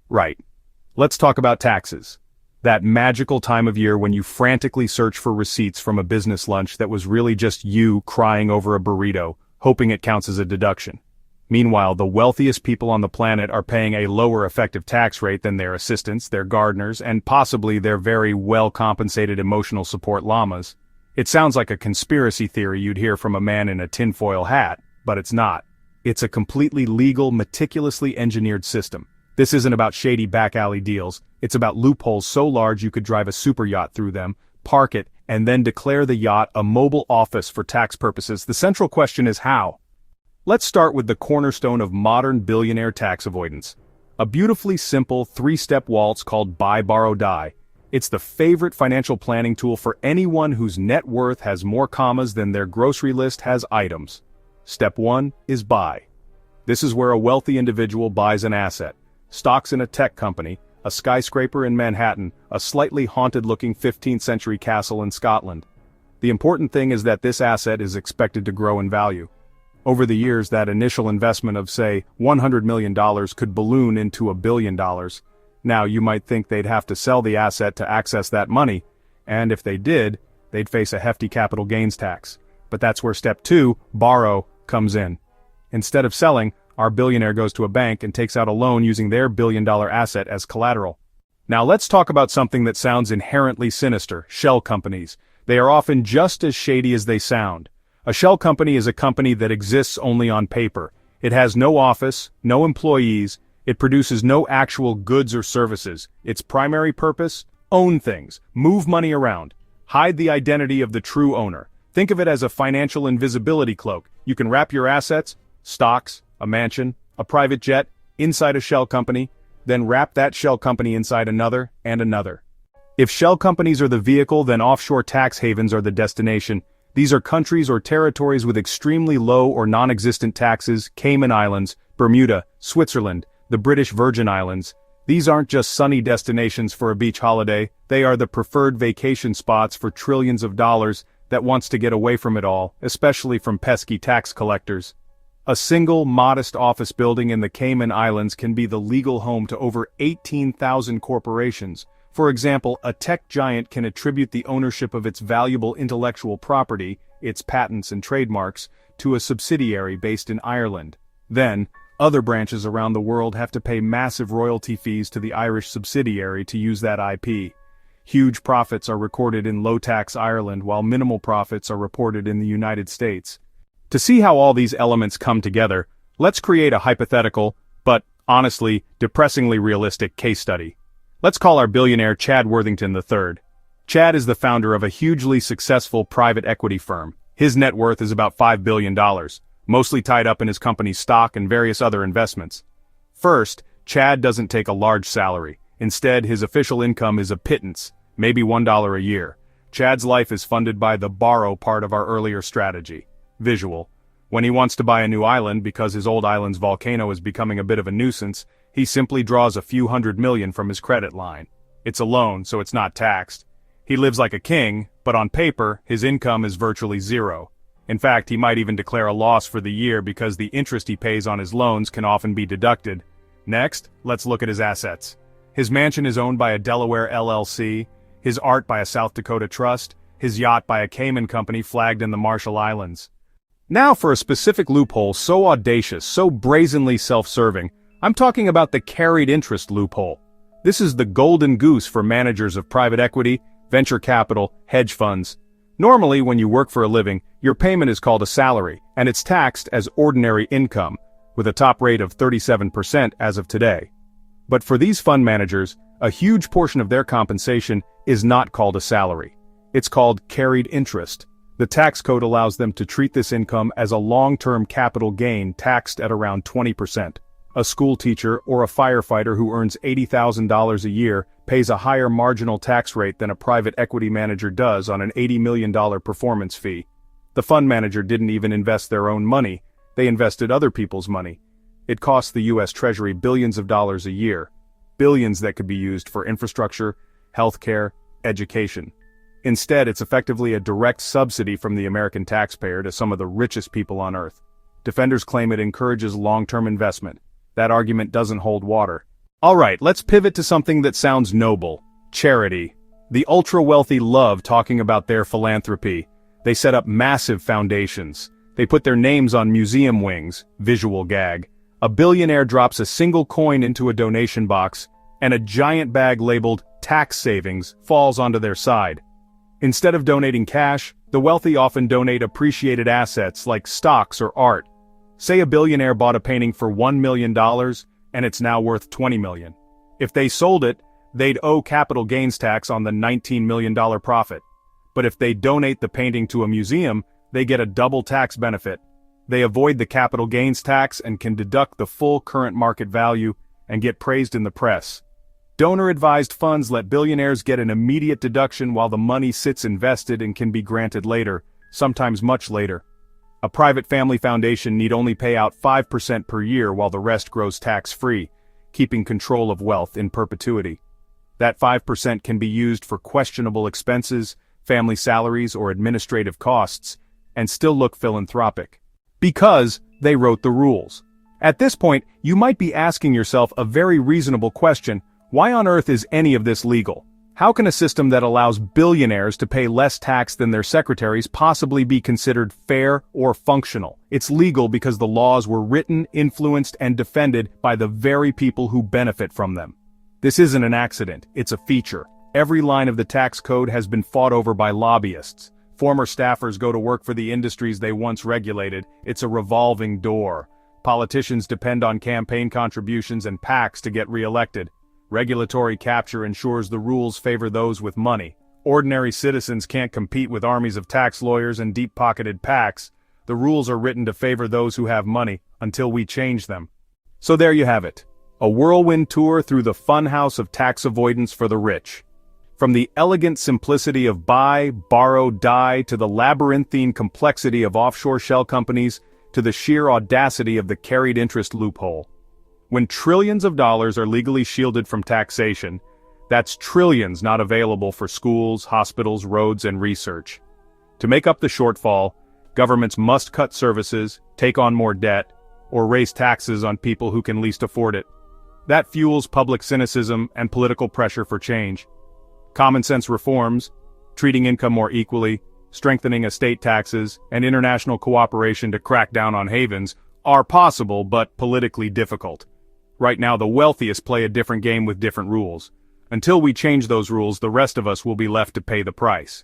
Right. Let's talk about taxes. That magical time of year when you frantically search for receipts from a business lunch that was really just you crying over a burrito, hoping it counts as a deduction. Meanwhile, the wealthiest people on the planet are paying a lower effective tax rate than their assistants, their gardeners, and possibly their very well-compensated emotional support llamas. It sounds like a conspiracy theory you'd hear from a man in a tinfoil hat, but it's not. It's a completely legal, meticulously engineered system. This isn't about shady back-alley deals, it's about loopholes so large you could drive a super yacht through them, park it, and then declare the yacht a mobile office for tax purposes. The central question is how? Let's start with the cornerstone of modern billionaire tax avoidance. A beautifully simple three-step waltz called Buy, Borrow, Die. It's the favorite financial planning tool for anyone whose net worth has more commas than their grocery list has items. Step 1 is buy. This is where a wealthy individual buys an asset. Stocks in a tech company, a skyscraper in Manhattan, a slightly haunted-looking 15th-century castle in Scotland. The important thing is that this asset is expected to grow in value. Over the years, that initial investment of, say, $100 million could balloon into $1 billion. Now, you might think they'd have to sell the asset to access that money, and if they did, they'd face a hefty capital gains tax. But that's where step 2, borrow, comes in. Instead of selling, our billionaire goes to a bank and takes out a loan using their billion-dollar asset as collateral. Now let's talk about something that sounds inherently sinister: shell companies. They are often just as shady as they sound. A shell company is a company that exists only on paper. It has no office, no employees, it produces no actual goods or services. Its primary purpose? Own things, move money around, hide the identity of the true owner. Think of it as a financial invisibility cloak. You can wrap your assets, stocks, a mansion, a private jet, inside a shell company, then wrap that shell company inside another and another. If shell companies are the vehicle, then offshore tax havens are the destination. These are countries or territories with extremely low or non-existent taxes: Cayman Islands, Bermuda, Switzerland, the British Virgin Islands. These aren't just sunny destinations for a beach holiday, they are the preferred vacation spots for trillions of dollars that wants to get away from it all, especially from pesky tax collectors. A single, modest office building in the Cayman Islands can be the legal home to over 18,000 corporations. For example, a tech giant can attribute the ownership of its valuable intellectual property, its patents and trademarks, to a subsidiary based in Ireland. Then, other branches around the world have to pay massive royalty fees to the Irish subsidiary to use that IP. Huge profits are recorded in low-tax Ireland while minimal profits are reported in the United States. To see how all these elements come together, let's create a hypothetical, but, honestly, depressingly realistic case study. Let's call our billionaire Chad Worthington III. Chad is the founder of a hugely successful private equity firm. His net worth is about $5 billion, mostly tied up in his company's stock and various other investments. First, Chad doesn't take a large salary. Instead, his official income is a pittance, maybe $1 a year. Chad's life is funded by the borrow part of our earlier strategy. Visual. When he wants to buy a new island because his old island's volcano is becoming a bit of a nuisance, he simply draws a few $100 million from his credit line. It's a loan, so it's not taxed. He lives like a king, but on paper, his income is virtually zero. In fact, he might even declare a loss for the year because the interest he pays on his loans can often be deducted. Next, let's look at his assets. His mansion is owned by a Delaware LLC, his art by a South Dakota trust, his yacht by a Cayman company flagged in the Marshall Islands. Now for a specific loophole so audacious, so brazenly self-serving, I'm talking about the carried interest loophole. This is the golden goose for managers of private equity, venture capital, hedge funds. Normally, when you work for a living, your payment is called a salary, and it's taxed as ordinary income, with a top rate of 37% as of today. But for these fund managers, a huge portion of their compensation is not called a salary. It's called carried interest. The tax code allows them to treat this income as a long-term capital gain taxed at around 20%. A school teacher or a firefighter who earns $80,000 a year pays a higher marginal tax rate than a private equity manager does on an $80 million performance fee. The fund manager didn't even invest their own money, they invested other people's money. It costs the U.S. Treasury billions of dollars a year. Billions that could be used for infrastructure, healthcare, education. Instead, it's effectively a direct subsidy from the American taxpayer to some of the richest people on Earth. Defenders claim it encourages long-term investment. That argument doesn't hold water. Alright, let's pivot to something that sounds noble. Charity. The ultra-wealthy love talking about their philanthropy. They set up massive foundations. They put their names on museum wings, visual gag. A billionaire drops a single coin into a donation box, and a giant bag labeled tax savings falls onto their side. Instead of donating cash, the wealthy often donate appreciated assets like stocks or art. Say a billionaire bought a painting for $1 million, and it's now worth $20 million. If they sold it, they'd owe capital gains tax on the $19 million profit. But if they donate the painting to a museum, they get a double tax benefit. They avoid the capital gains tax and can deduct the full current market value and get praised in the press. Donor-advised funds let billionaires get an immediate deduction while the money sits invested and can be granted later, sometimes much later. A private family foundation need only pay out 5% per year while the rest grows tax-free, keeping control of wealth in perpetuity. That 5% can be used for questionable expenses, family salaries, or administrative costs, and still look philanthropic. Because they wrote the rules. At this point, you might be asking yourself a very reasonable question: why on earth is any of this legal? How can a system that allows billionaires to pay less tax than their secretaries possibly be considered fair or functional? It's legal because the laws were written, influenced, and defended by the very people who benefit from them. This isn't an accident, it's a feature. Every line of the tax code has been fought over by lobbyists. Former staffers go to work for the industries they once regulated. It's a revolving door. Politicians depend on campaign contributions and PACs to get re-elected. Regulatory capture ensures the rules favor those with money. Ordinary citizens can't compete with armies of tax lawyers and deep-pocketed PACs. The rules are written to favor those who have money, until we change them. So there you have it. A whirlwind tour through the funhouse of tax avoidance for the rich. From the elegant simplicity of buy, borrow, die, to the labyrinthine complexity of offshore shell companies, to the sheer audacity of the carried interest loophole. When trillions of dollars are legally shielded from taxation, that's trillions not available for schools, hospitals, roads, and research. To make up the shortfall, governments must cut services, take on more debt, or raise taxes on people who can least afford it. That fuels public cynicism and political pressure for change. Common sense reforms, treating income more equally, strengthening estate taxes, and international cooperation to crack down on havens are possible but politically difficult. Right now the wealthiest play a different game with different rules. Until we change those rules, the rest of us will be left to pay the price.